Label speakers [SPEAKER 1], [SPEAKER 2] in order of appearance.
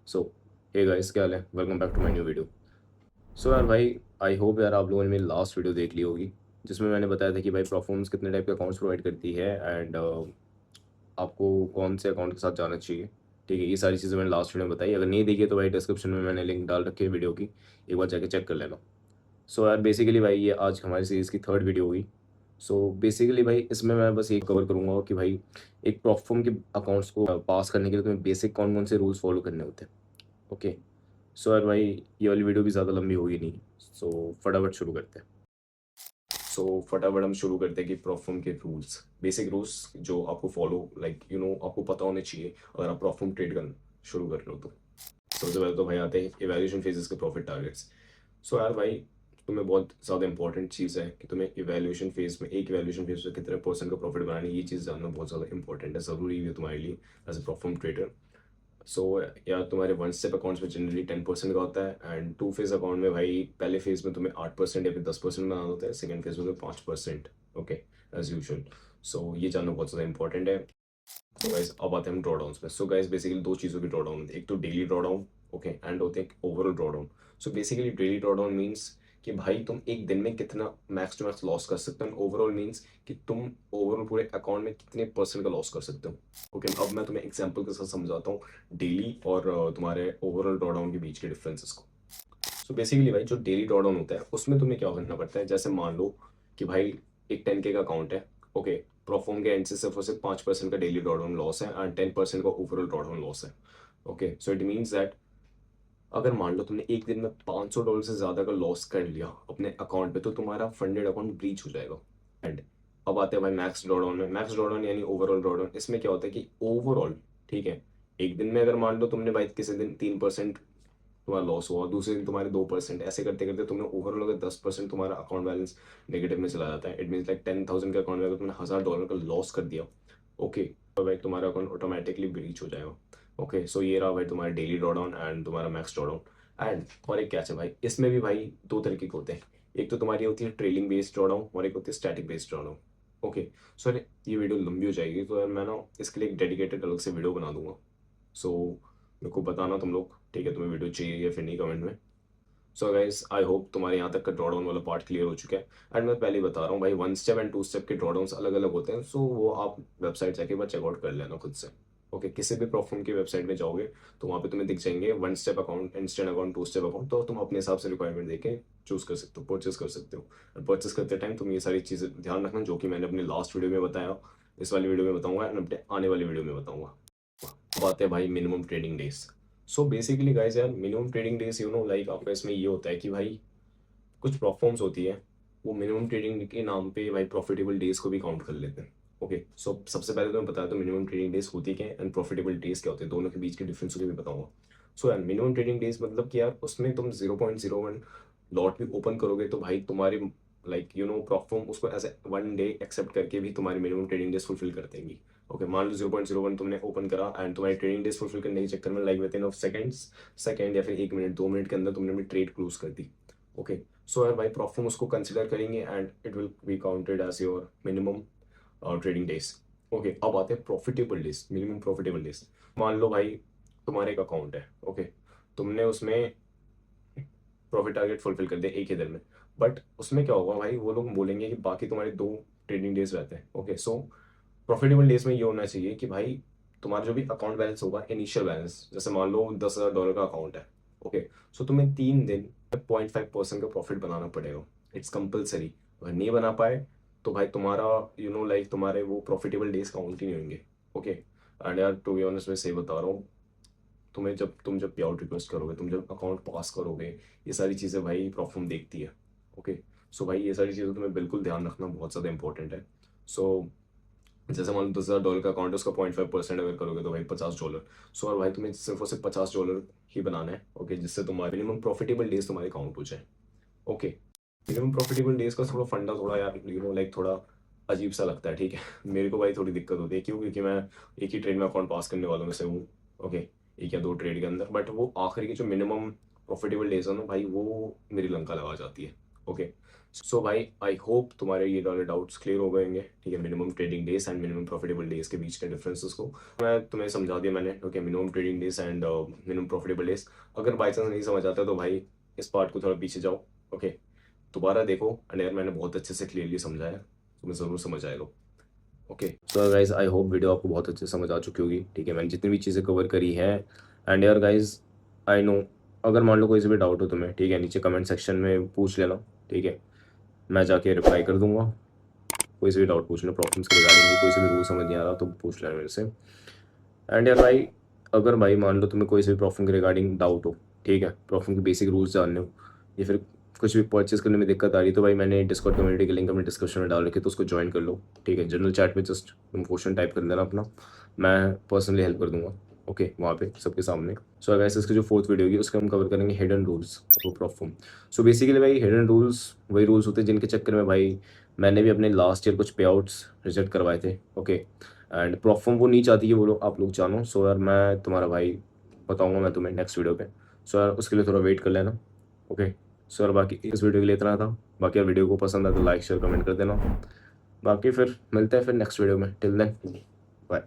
[SPEAKER 1] सो hey guys, क्या हाल है? Welcome back to my new video. So यार भाई, आई होप यार आप लोगों ने मेरी लास्ट वीडियो देख ली होगी, जिसमें मैंने बताया था कि भाई परफॉर्मेंस कितने टाइप के अकाउंट्स प्रोवाइड करती है एंड आपको कौन से अकाउंट के साथ जाना चाहिए। ठीक है, ये सारी चीज़ें मैंने लास्ट वीडियो में बताई। अगर नहीं देखी है तो भाई डिस्क्रिप्शन में मैंने लिंक डाल रखी है वीडियो की, एक बार जाके चेक कर लेना। सो यार बेसिकली भाई ये आज हमारी सीरीज़ की थर्ड वीडियो हुई। सो बेसिकली भाई इसमें मैं बस ये कवर करूँगा कि भाई एक प्लेटफॉर्म के अकाउंट्स को पास करने के लिए तुम्हें बेसिक कौन कौन से रूल्स फॉलो करने होते हैं। ओके। सो यार भाई, ये वाली वीडियो भी ज़्यादा लंबी होगी नहीं। सो फटाफट शुरू करते हैं। फटाफट हम शुरू करते हैं कि प्रोफॉर्म के रूल्स, बेसिक रूल्स जो आपको फॉलो आपको पता होने चाहिए अगर आप प्रोफॉर्म ट्रेड करना शुरू कर रहे हो तो। सबसे पहले तो भाई आते हैं इवैल्यूएशन फेजेस के प्रॉफिट टारगेट्स। सो यार भाई, तुम्हें बहुत ज़्यादा इंपॉर्टेंट चीज़ है कि तुम्हें इवैल्यूएशन फेज में, एक इवैल्यूएशन फेज में कितने परसेंट का प्रॉफिट बनाना है, ये चीज़ जानना बहुत ज़्यादा इंपॉर्टेंट है, ज़रूरी है तुम्हारे लिए एज ए प्रोफॉर्म ट्रेडर। सो यार तुम्हारे वन स्टेप अकाउंट्स में जनरली 10% का होता है एंड टू फेज अकाउंट में भाई पहले फेज में तुम्हें 8% या फिर 10% बनाना होता है, सेकंड फेज में तुम्हें 5%। Okay, as usual. सो ये जानना बहुत ज़्यादा इंपॉर्टेंट है। तो गाइस अब आते हैं हम ड्रॉडाउन्स पे। सो गाइस बेसिकली दो चीज़ों की ड्रॉडाउन होती है, एक तो डेली ड्रॉडाउन, ओके, एंड होते हैं overall drawdown. So basically daily drawdown means कि भाई तुम एक दिन में कितना मैक्स टू मैक्स लॉस कर सकते हो, ओवरऑल मीन्स कि तुम ओवरऑल पूरे अकाउंट में कितने परसेंट का लॉस कर सकते हो। ओके, अब मैं तुम्हें एग्जांपल के साथ समझाता हूँ डेली और तुम्हारे ओवरऑल ड्रॉडाउन के बीच के डिफरेंसेस को। सो बेसिकली भाई जो डेली ड्रॉडाउन होता है उसमें तुम्हें क्या करना पड़ता है, जैसे मान लो कि भाई एक 10K का अकाउंट है। ओके, प्रोफॉर्म के एंड से सिर्फ और सिर्फ 5% का डेली ड्रॉडाउन लॉस है एंड 10% का ओवरऑल ड्रॉडाउन लॉस है। Okay, so it means that अगर मान लो तुमने एक दिन में $500 से ज़्यादा का लॉस कर लिया अपने अकाउंट पे, तो तुम्हारा फंडेड अकाउंट ब्रीच हो जाएगा। एंड अब आते हैं भाई मैक्स ड्रॉडाउन में। मैक्स ड्रॉडाउन यानी ओवरऑल ड्रॉडाउन। इसमें क्या होता है कि ओवरऑल, ठीक है, एक दिन में अगर मान लो तुमने भाई किसी दिन 3% तुम्हारा लॉस हुआ, दूसरे दिन तुम्हारे 2%, ऐसे करते करते तुमने ओवरऑल अगर 10% तुम्हारा अकाउंट बैलेंस नेगेटिव में चला जाता है, इट मीन्स लाइक 10,000 के अकाउंट में अगर तुमने $1,000 का लॉस कर दिया, ओके, तो भाई तुम्हारा अकाउंट ऑटोमेटिकली ब्रीच हो जाएगा। ओके, सो ये रहा भाई तुम्हारा डेली ड्रॉडाउन एंड तुम्हारा मैक्स ड्रॉडाउन। एंड और एक कैच है भाई, इसमें भी भाई दो तरीके के होते हैं। एक तो तुम्हारी होती है ट्रेलिंग बेस्ड ड्रॉडाउन और एक होती है स्टैटिक बेस्ड ड्रॉडाउन। ओके, सो ये वीडियो लंबी हो जाएगी तो यार मैं ना इसके लिए एक डेडिकेटेड अलग से वीडियो बना दूंगा। सो मेरे को बताना तुम लोग, ठीक है, तुम्हें वीडियो चाहिए या फिर नहीं, कमेंट में। सो गाइस आई होप तुम्हारे यहाँ तक का ड्रॉडाउन वाला पार्ट क्लियर हो चुका है। एंड मैं पहले ही बता रहा हूँ भाई, one step and two step के ड्रॉडाउन्स अलग अलग होते हैं, सो वो आप वेबसाइट जाके एक बार चेकआउट कर लेना खुद से। ओके, किसी भी प्लेटफॉर्म की वेबसाइट में जाओगे तो वहाँ पे तुम्हें दिख जाएंगे one step account, instant account, two step account, तो तुम अपने हिसाब से रिक्वायरमेंट देके चूज कर सकते हो, परचेस कर सकते हो। और परचेस करते टाइम तुम ये सारी चीज़ें ध्यान रखना जो कि मैंने अपने लास्ट वीडियो में बताया, इस वाली वीडियो में बताऊंगा एंड अपने आने वाली वीडियो में बताऊंगा। बात है भाई minimum trading days. So basically guys यार, मिनिमम ट्रेडिंग डेज लाइक आपका इसमें ये होता है कि भाई कुछ प्लेटफॉर्म्स होती है, वो मिनिमम ट्रेडिंग के नाम पे भाई प्रॉफिटेबल डेज को भी काउंट कर लेते हैं। ओके, सो सबसे पहले तो मैं बताया तो मिनिमम ट्रेडिंग डेज होती क्या है एंड प्रॉफिटेबल डेज क्या होते हैं, दोनों के बीच के डिफरेंस को भी बताऊंगा। सो यार मिनिमम ट्रेडिंग डेज मतलब कि यार उसमें तुम 0.01 लॉट भी ओपन करोगे तो भाई तुम्हारी प्लेटफॉर्म उसको as a one day accept करके भी तुम्हारी मिनिमम ट्रेडिंग डेज फुलफिल कर देंगी। ओके, मान लो 0.01 तुमने ओपन करा एंड तुम्हारी ट्रेडिंग डेज फुलफिल करने के चक्कर में like with in of seconds, second या फिर 1 मिनट 2 मिनट के अंदर तुमने अपनी ट्रेड क्लोज कर दी। ओके, सो यार भाई प्लेटफॉर्म उसको कंसिडर करेंगे and it will be counted as your minimum trading days. Okay, अब आते हैं profitable days, minimum profitable days. मान लो भाई तुम्हारे एक अकाउंट है, ओके, तुमने उसमें प्रॉफिट टारगेट फुलफिल कर दिया एक ही दिन में, बट उसमें क्या होगा भाई, वो लोग बोलेंगे कि बाकी तुम्हारे 2 ट्रेडिंग डेज रहते हैं। ओके, सो प्रॉफिटेबल डेज में ये होना चाहिए कि भाई तुम्हारा जो भी अकाउंट बैलेंस होगा, इनिशियल बैलेंस, जैसे मान लो $10,000 का अकाउंट है। ओके, सो तुम्हें 3 दिन 0.5% का प्रॉफिट बनाना पड़ेगा, इट्स कंपलसरी। अगर नहीं बना पाए तो भाई तुम्हारा लाइक तुम्हारे वो प्रॉफिटेबल डेज काउंट ही नहीं होंगे। ओके, एंड यार टू बी ऑनेस्ट मैं सही बता रहा हूँ, तुम्हें जब पे आउट रिक्वेस्ट करोगे, तुम जब अकाउंट पास करोगे, ये सारी चीज़ें भाई प्रॉब्लम देखती है। ओके, सो भाई ये सारी चीज़ें तुम्हें बिल्कुल ध्यान रखना बहुत ज़्यादा इंपॉर्टेंट है। सो जैसे मान लो $10,000 का अकाउंट है, उसका 0.5% अगर करोगे तो भाई $50। सो और भाई तुम्हें सिर्फ और सिर्फ $50 ही बनाना है। ओके, जिससे तुम्हारे मिनिमम प्रॉफिटेबल डेज तुम्हारे काउंट हो जाए। ओके, मिनिमम प्रॉफिटेबल डेज का थोड़ा फंडा थोड़ा यार लाइक थोड़ा अजीब सा लगता है, ठीक है। मेरे को भाई थोड़ी दिक्कत होती है, क्यों? क्योंकि मैं एक ही ट्रेड में अकाउंट पास करने वालों में से हूँ। ओके, एक या दो ट्रेड के अंदर, बट वो आखिरी की जो मिनिमम प्रॉफिटेबल डेज है ना भाई, वो मेरी लंका लगा जाती है। ओके, सो भाई आई होप तुम्हारे ये वाले डाउट्स क्लियर हो गए होंगे, ठीक है। Minimum trading days and minimum profitable days के बीच के डिफरेंसेस को मैं तुम्हें समझा दिया मैंने, okay. Minimum trading days and minimum profitable days. अगर बाई चांस नहीं समझ आता तो भाई इस पार्ट को थोड़ा पीछे जाओ, ओके, दोबारा देखो। एंड यार मैंने बहुत अच्छे से क्लियरली समझाया, तुम्हें ज़रूर समझ आएगा, okay. So guys I hope video आपको बहुत अच्छे से समझ आ चुकी होगी, ठीक है। मैंने जितनी भी चीज़ें कवर करी है, एंड यार गाइज आई नो, अगर मान लो कोई से भी डाउट हो तुम्हें, ठीक है, नीचे कमेंट सेक्शन में पूछ लेना, ठीक है। मैं जाके रिप्लाई कर दूंगा। कोई से भी डाउट पूछ लो प्रॉब्लम्स के रिगार्डिंग, कोई से भी रूल समझ नहीं आ रहा तो पूछ लेना मेरे से। एंड यार भाई, अगर भाई मान लो तुम्हें कोई से भी प्रॉब्लम के रिगार्डिंग डाउट हो, ठीक है, प्रॉब्लम के बेसिक रूल्स जानने हो, या फिर कुछ भी परचेस करने में दिक्कत आ रही है, तो भाई मैंने डिस्कॉर्ड कम्युनिटी के लिंक अपने डिस्क्रिप्शन में डाल रखे, तो उसको ज्वाइन कर लो, ठीक है। जनरल चैट में जस्ट तुम क्वेश्चन टाइप कर देना अपना, मैं पर्सनली हेल्प कर दूंगा, ओके, वहाँ पे सबके सामने। सो वैसे इसकी जो फोर्थ वीडियो होगी उसके हम कवर करेंगे hidden rules of proform. So basically भाई हिडन रूल्स वही रूल्स होते हैं जिनके चक्कर में भाई मैंने भी अपने लास्ट ईयर कुछ पे आउट्स रिजेक्ट करवाए थे, ओके। एंड प्रॉफॉर्म वो नहीं चाहती कि वो लोग आप लोग जानो। सो यार मैं तुम्हारा भाई बताऊंगा मैं तुम्हें नेक्स्ट वीडियो पे। सो यार उसके लिए थोड़ा वेट कर लेना, ओके। सो यार बाकी इस वीडियो के लिए इतना था। बाकी यार वीडियो को पसंद आए तो लाइक शेयर कमेंट कर देना। बाकी फिर मिलते हैं फिर नेक्स्ट वीडियो में। Till then bye.